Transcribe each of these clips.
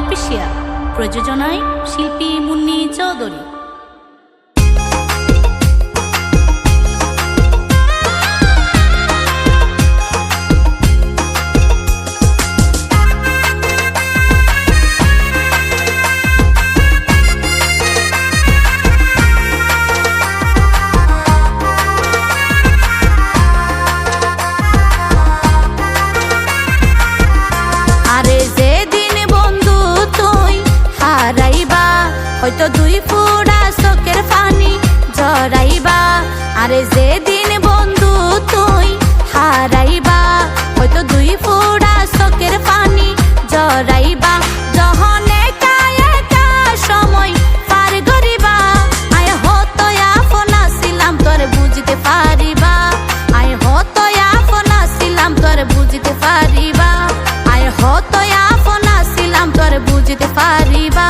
Official, প্রযোজনায় শিল্পী মুন্নি চৌধুরী। হয়তো দুই ফোঁটা চোখের পানি জড়াইবা, আরে যেদিন বন্ধু তুই হারাইবা, হয়তো দুই ফোঁটা চোখের পানি জড়াইবা। যখন একা একা সময় পার করিবা, আয় হতো আপন ছিলাম তোর বুঝতে পারিবা, আয় হতো আপন ছিলাম তোর বুঝতে পারিবা, আয় হতো আপন ছিলাম তোর বুঝতে পারিবা।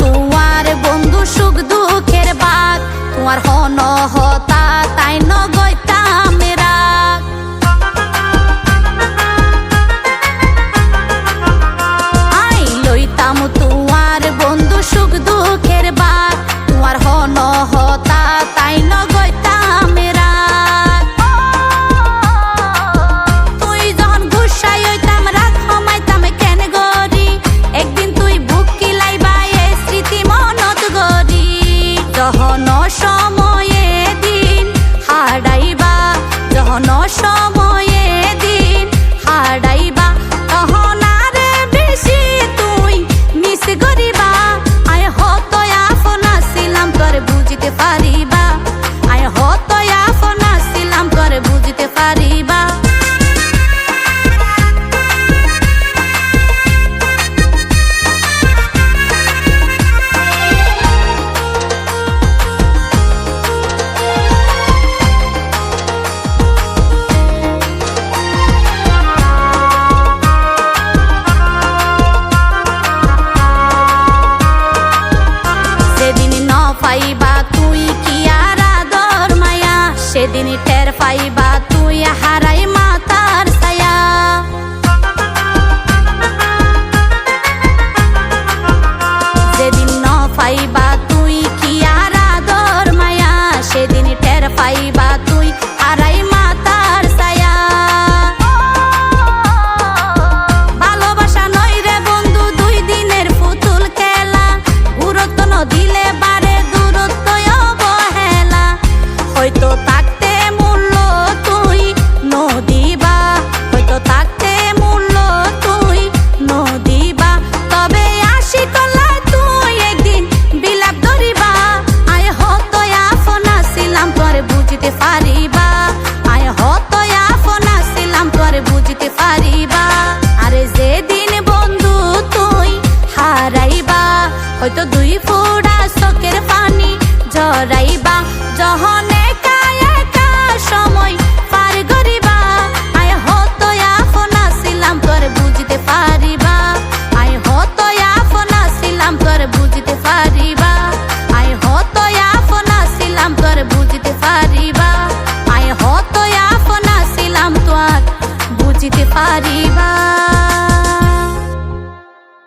তোমার বন্ধু সুখ দুঃখের বাদ, তোমার হন হতা তাই ন গইতাম রাগ। আই লইতাম তোমার বন্ধু সুখ দুঃখের বাদ, তোমার হন হতা তাই ন গইতাম রাগ। তুই যখন গুসাই হইতাম রাগ হমাইতাম কেন গরি, একদিন তুই বুক যখন সময়ে দিন হারাইবা, যখন সময়ে দিন হারাইবা, তখন আর বেশি তুই মিস করিবা। আয় হতো আপন ছিলাম তোর বুঝতে পারিবা, আয় হতো আপন ছিলাম তোর বুঝতে পারিবা। পাইবা তুই কি আর আদর মায়া, সেদিন টের পাইবা তুই